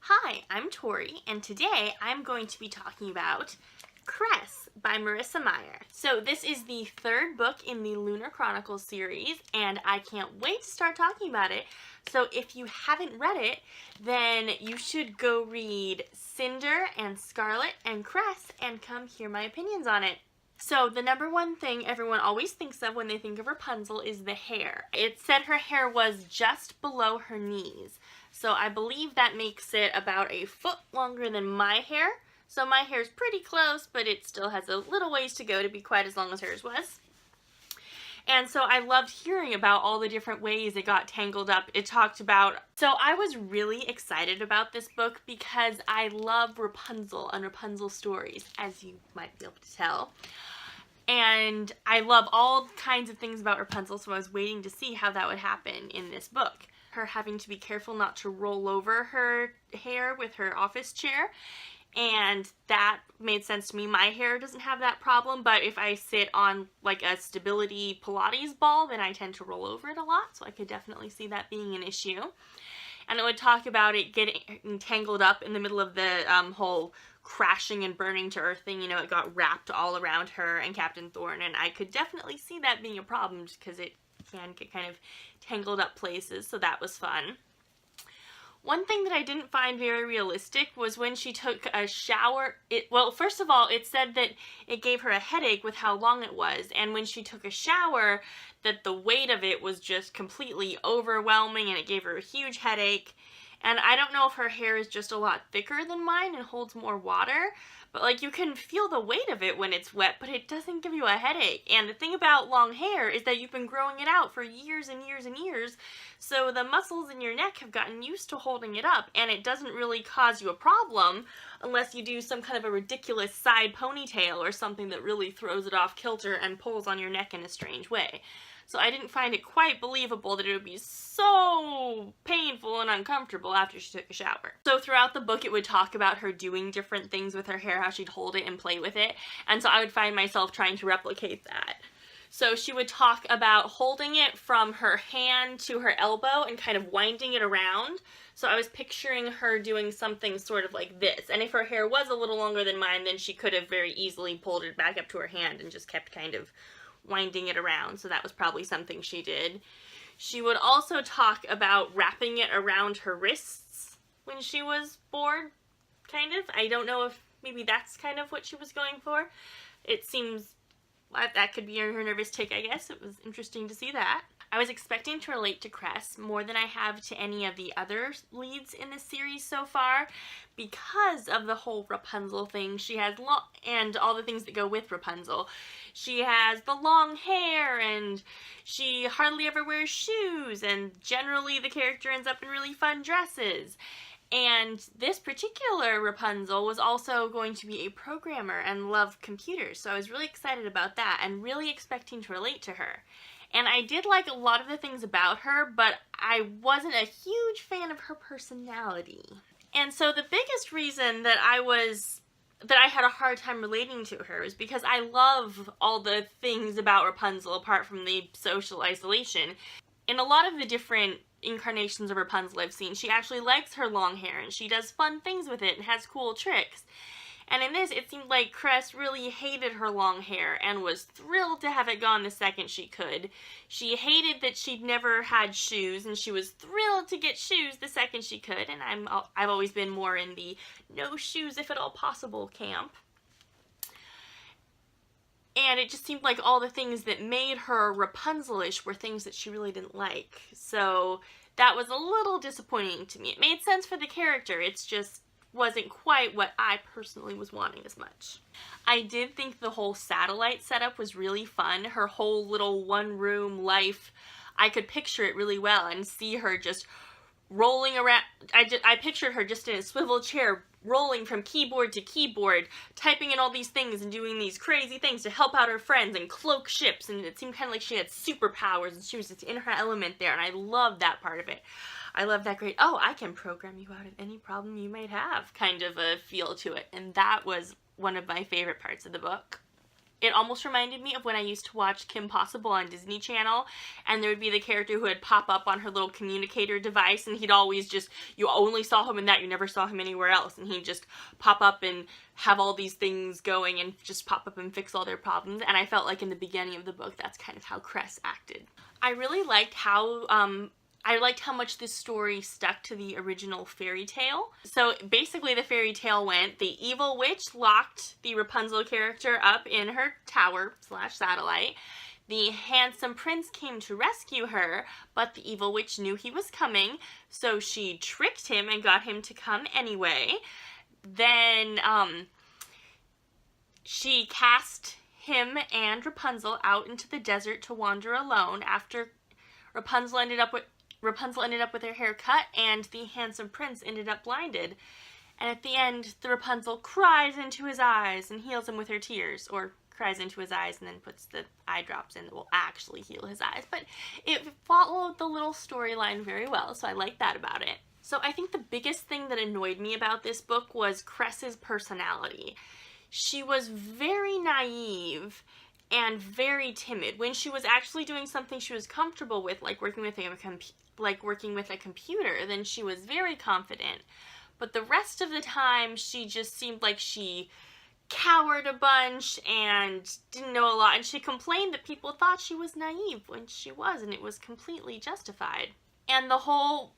Hi, I'm Tori, and today I'm going to be talking about Cress by Marissa Meyer. So this is the third book in the Lunar Chronicles series, and I can't wait to start talking about it. So if you haven't read it, then you should go read Cinder and Scarlet and Cress and come hear my opinions on it. So the number one thing everyone always thinks of when they think of Rapunzel is the hair. It said her hair was just below her knees. So I believe that makes it about a foot longer than my hair. So my hair is pretty close, but it still has a little ways to go to be quite as long as hers was. And so I loved hearing about all the different ways it got tangled up. It talked about, so I was really excited about this book because I love Rapunzel and Rapunzel stories, as you might be able to tell. And I love all kinds of things about Rapunzel, so I was waiting to see how that would happen in this book. Her having to be careful not to roll over her hair with her office chair, and that made sense to me. My hair doesn't have that problem, but if I sit on like a stability Pilates ball, then I tend to roll over it a lot, so I could definitely see that being an issue. And it would talk about it getting tangled up in the middle of the whole crashing and burning to earth thing. You know, it got wrapped all around her and Captain Thorn, and I could definitely see that being a problem just because it can get kind of tangled up places, so that was fun. One thing that I didn't find very realistic was when she took a shower. Well, first of all, it said that it gave her a headache with how long it was, and when she took a shower, that the weight of it was just completely overwhelming and it gave her a huge headache. And I don't know if her hair is just a lot thicker than mine and holds more water, but like you can feel the weight of it when it's wet, but it doesn't give you a headache. And the thing about long hair is that you've been growing it out for years and years and years, so the muscles in your neck have gotten used to holding it up, and it doesn't really cause you a problem unless you do some kind of a ridiculous side ponytail or something that really throws it off kilter and pulls on your neck in a strange way. So I didn't find it quite believable that it would be so painful and uncomfortable after she took a shower. So throughout the book, it would talk about her doing different things with her hair, how she'd hold it and play with it. And so I would find myself trying to replicate that. So she would talk about holding it from her hand to her elbow and kind of winding it around. So I was picturing her doing something sort of like this. And if her hair was a little longer than mine, then she could have very easily pulled it back up to her hand and just kept kind of winding it around, so that was probably something she did. She would also talk about wrapping it around her wrists when she was bored, kind of. I don't know if maybe that's kind of what she was going for. It seems that could be her nervous tick, I guess. It was interesting to see that. I was expecting to relate to Cress more than I have to any of the other leads in this series so far because of the whole Rapunzel thing. She has and all the things that go with Rapunzel. She has the long hair, and she hardly ever wears shoes, and generally the character ends up in really fun dresses. And this particular Rapunzel was also going to be a programmer and love computers, so I was really excited about that and really expecting to relate to her. And I did like a lot of the things about her, but I wasn't a huge fan of her personality. And so the biggest reason that I had a hard time relating to her is because I love all the things about Rapunzel apart from the social isolation. In a lot of the different incarnations of Rapunzel I've seen, she actually likes her long hair and she does fun things with it and has cool tricks. And in this, it seemed like Cress really hated her long hair and was thrilled to have it gone the second she could. She hated that she'd never had shoes, and she was thrilled to get shoes the second she could. And I've always been more in the no shoes if at all possible camp. And it just seemed like all the things that made her Rapunzel-ish were things that she really didn't like. So that was a little disappointing to me. It made sense for the character, it's just wasn't quite what I personally was wanting as much. I did think the whole satellite setup was really fun. Her whole little one-room life, I could picture it really well and see her just rolling around. I pictured her just in a swivel chair, rolling from keyboard to keyboard, typing in all these things and doing these crazy things to help out her friends and cloak ships, and it seemed kind of like she had superpowers and she was just in her element there, and I loved that part of it. I love that great, oh, I can program you out of any problem you might have kind of a feel to it, and that was one of my favorite parts of the book. it almost reminded me of when I used to watch Kim Possible on Disney Channel, and there would be the character who would pop up on her little communicator device, and he'd always just, you only saw him in that, you never saw him anywhere else, and he'd just pop up and have all these things going and just pop up and fix all their problems. And I felt like in the beginning of the book, that's kind of how Cress acted. I really liked how much this story stuck to the original fairy tale. So basically the fairy tale went, the evil witch locked the Rapunzel character up in her tower / satellite. The handsome prince came to rescue her, but the evil witch knew he was coming, so she tricked him and got him to come anyway. Then she cast him and Rapunzel out into the desert to wander alone after Rapunzel ended up with her hair cut, and the handsome prince ended up blinded. And at the end, the Rapunzel cries into his eyes and heals him with her tears, or cries into his eyes and then puts the eye drops in that will actually heal his eyes. But it followed the little storyline very well, so I like that about it. So I think the biggest thing that annoyed me about this book was Cress's personality. She was very naive and very timid. When she was actually doing something she was comfortable with, like working with a computer, then she was very confident. But the rest of the time, she just seemed like she cowered a bunch and didn't know a lot, and she complained that people thought she was naive when she was, and it was completely justified. And the whole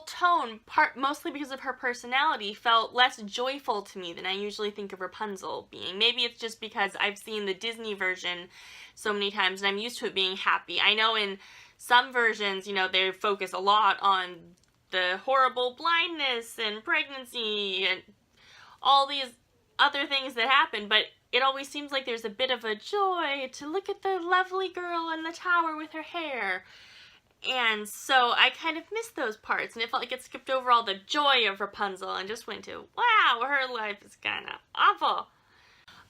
tone, mostly because of her personality, felt less joyful to me than I usually think of Rapunzel being. Maybe it's just because I've seen the Disney version so many times and I'm used to it being happy. I know in some versions, you know, they focus a lot on the horrible blindness and pregnancy and all these other things that happen, but it always seems like there's a bit of a joy to look at the lovely girl in the tower with her hair. And so I kind of missed those parts, and it felt like it skipped over all the joy of Rapunzel and just went to, wow, her life is kind of awful.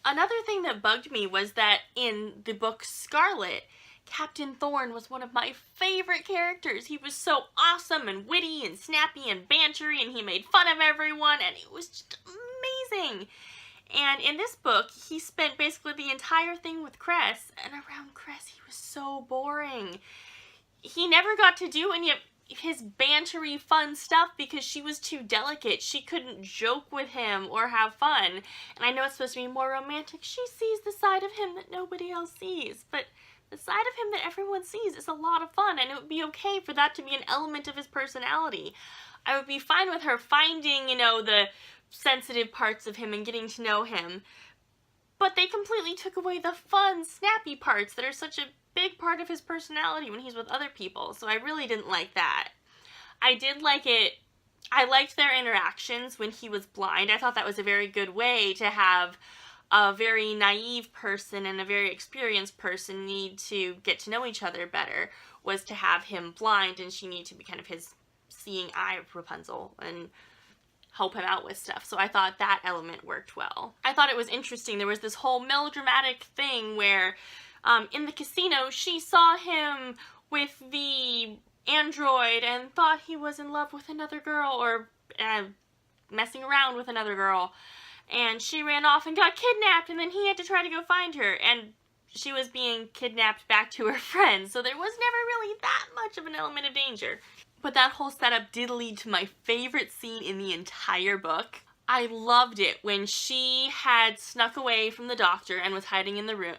Another thing that bugged me was that in the book Scarlet, Captain Thorn was one of my favorite characters. He was so awesome and witty and snappy and bantery, and he made fun of everyone, and it was just amazing. And in this book, he spent basically the entire thing with Cress, and around Cress he was so boring. He never got to do any of his bantery fun stuff because she was too delicate. She couldn't joke with him or have fun. And I know it's supposed to be more romantic. She sees the side of him that nobody else sees. But the side of him that everyone sees is a lot of fun, and it would be okay for that to be an element of his personality. I would be fine with her finding, you know, the sensitive parts of him and getting to know him. But they completely took away the fun, snappy parts that are such a big part of his personality when he's with other people, so I really didn't like that. I did like it. I liked their interactions when he was blind. I thought that was a very good way to have a very naive person and a very experienced person need to get to know each other better, was to have him blind and she need to be kind of his seeing eye of Rapunzel and help him out with stuff. So I thought that element worked well. I thought it was interesting. There was this whole melodramatic thing where in the casino, she saw him with the android and thought he was in love with another girl, or messing around with another girl. And she ran off and got kidnapped, and then he had to try to go find her. And she was being kidnapped back to her friends, so there was never really that much of an element of danger. But that whole setup did lead to my favorite scene in the entire book. I loved it when she had snuck away from the doctor and was hiding in the room,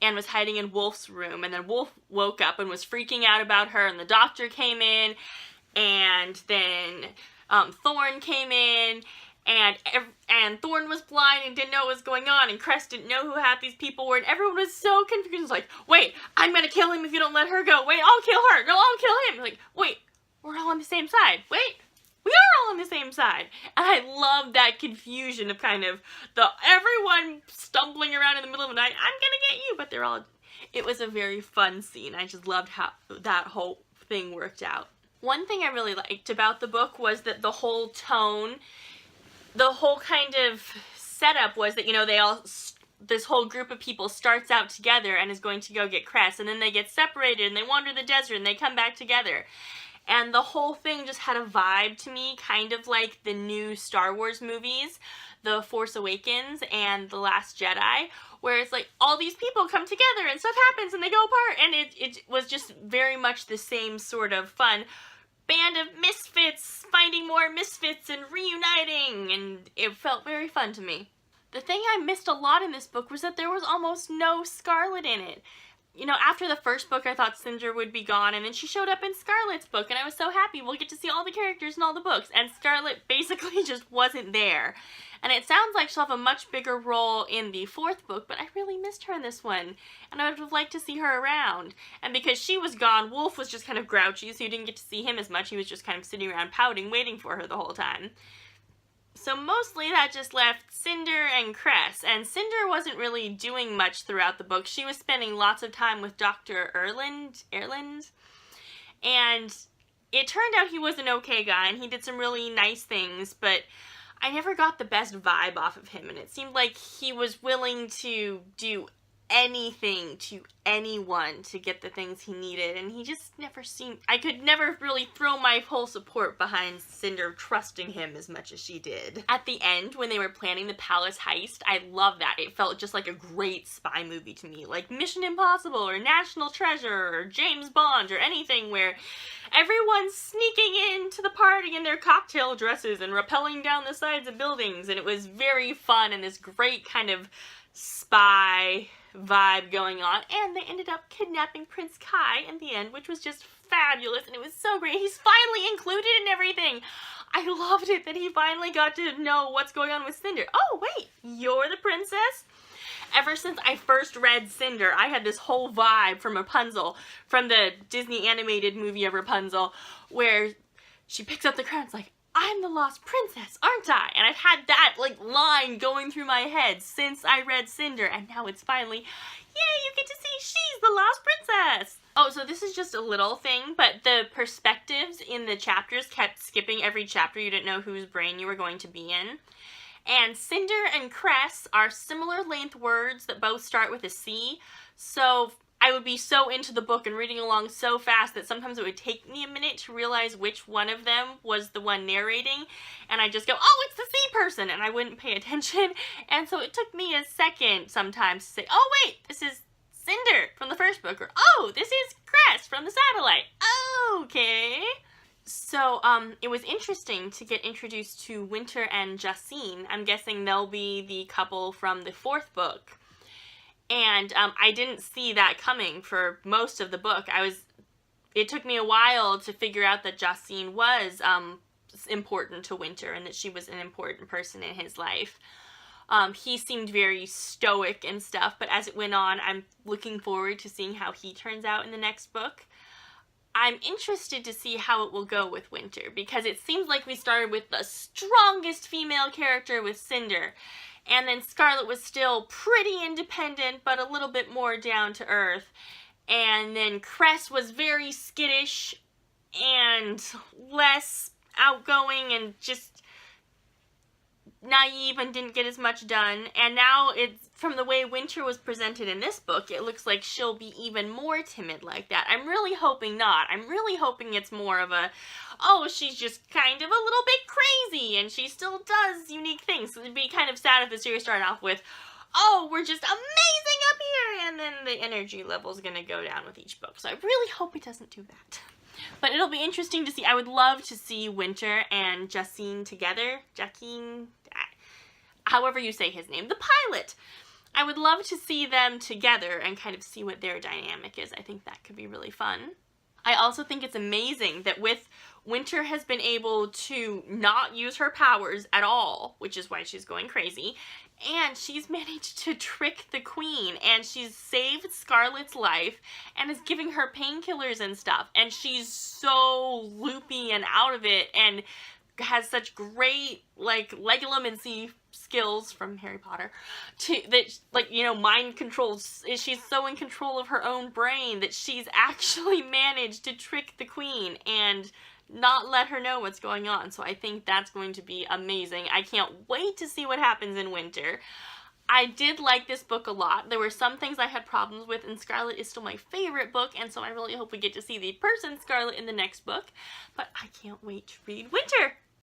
and was hiding in Wolf's room, and then Wolf woke up and was freaking out about her, and the doctor came in, and then Thorn came in, and Thorn was blind and didn't know what was going on, and Cress didn't know who half these people were, and everyone was so confused. It was like, wait, I'm gonna kill him if you don't let her go. Wait, I'll kill her. No, I'll kill him. Like, wait, we're all on the same side. Wait, we are all on the same side. And I love that confusion of kind of everyone stumbling around in the middle of the night. I'm gonna get you, but they're all, it was a very fun scene. I just loved how that whole thing worked out. One thing I really liked about the book was that the whole tone, the whole kind of setup was that, you know, this whole group of people starts out together and is going to go get Cress, and then they get separated and they wander the desert and they come back together. and the whole thing just had a vibe to me, kind of like the new Star Wars movies, The Force Awakens and The Last Jedi, where it's like all these people come together and stuff happens and they go apart, and it was just very much the same sort of fun band of misfits finding more misfits and reuniting, and it felt very fun to me. The thing I missed a lot in this book was that there was almost no Scarlet in it. You know, after the first book, I thought Cinder would be gone, and then she showed up in Scarlet's book, and I was so happy. We'll get to see all the characters in all the books, and Scarlet basically just wasn't there. And it sounds like she'll have a much bigger role in the fourth book, but I really missed her in this one, and I would have liked to see her around. And because she was gone, Wolf was just kind of grouchy, so you didn't get to see him as much. He was just kind of sitting around pouting, waiting for her the whole time. So mostly that just left Cinder and Cress, and Cinder wasn't really doing much throughout the book. She was spending lots of time with Dr. Erland, and it turned out he was an okay guy, and he did some really nice things, but I never got the best vibe off of him, and it seemed like he was willing to do anything to anyone to get the things he needed, and he just never seemed... I could never really throw my whole support behind Cinder trusting him as much as she did. At the end, when they were planning the palace heist, I love that. It felt just like a great spy movie to me, like Mission Impossible or National Treasure or James Bond or anything where everyone's sneaking into the party in their cocktail dresses and rappelling down the sides of buildings, and it was very fun and this great kind of spy vibe going on, and they ended up kidnapping Prince Kai in the end, which was just fabulous, and it was so great. He's finally included in everything. I loved it that he finally got to know what's going on with Cinder. Oh, wait, you're the princess? Ever since I first read Cinder, I had this whole vibe from Rapunzel, from the Disney animated movie of Rapunzel, where she picks up the crown, it's like, I'm the lost princess, aren't I? And I've had that, like, line going through my head since I read Cinder, and now it's finally, yay, you get to see she's the lost princess! Oh, so this is just a little thing, but the perspectives in the chapters kept skipping every chapter. You didn't know whose brain you were going to be in. And Cinder and Cress are similar length words that both start with a C, so I would be so into the book and reading along so fast that sometimes it would take me a minute to realize which one of them was the one narrating, and I'd just go, oh, it's the C person, and I wouldn't pay attention, and so it took me a second sometimes to say, oh, wait, this is Cinder from the first book, or oh, this is Cress from the satellite. Okay. So, it was interesting to get introduced to Winter and Jacine. I'm guessing they'll be the couple from the fourth book. And I didn't see that coming for most of the book. It took me a while to figure out that Jacine was important to Winter and that she was an important person in his life. He seemed very stoic and stuff, but as it went on, I'm looking forward to seeing how he turns out in the next book. I'm interested to see how it will go with Winter, because it seems like we started with the strongest female character with Cinder, and then Scarlet was still pretty independent, but a little bit more down to earth, and then Cress was very skittish and less outgoing and just naive and didn't get as much done, and now it's, from the way Winter was presented in this book, it looks like she'll be even more timid like that. I'm really hoping not. I'm really hoping it's more of a, oh, she's just kind of a little bit crazy, and she still does unique things. So it'd be kind of sad if the series started off with, oh, we're just amazing up here, and then the energy level's gonna go down with each book. So I really hope it doesn't do that. But it'll be interesting to see. I would love to see Winter and Jacine together. However you say his name. The pilot! I would love to see them together and kind of see what their dynamic is. I think that could be really fun. I also think it's amazing that Winter has been able to not use her powers at all, which is why she's going crazy, and she's managed to trick the Queen, and she's saved Scarlet's life, and is giving her painkillers and stuff, and she's so loopy and out of it, and has such great, like, legislacy skills from Harry Potter, mind controls. She's so in control of her own brain that she's actually managed to trick the Queen and not let her know what's going on. So I think that's going to be amazing. I can't wait to see what happens in Winter. I did like this book a lot. There were some things I had problems with, and Scarlet is still my favorite book, and so I really hope we get to see the person Scarlet in the next book. But I can't wait to read Winter!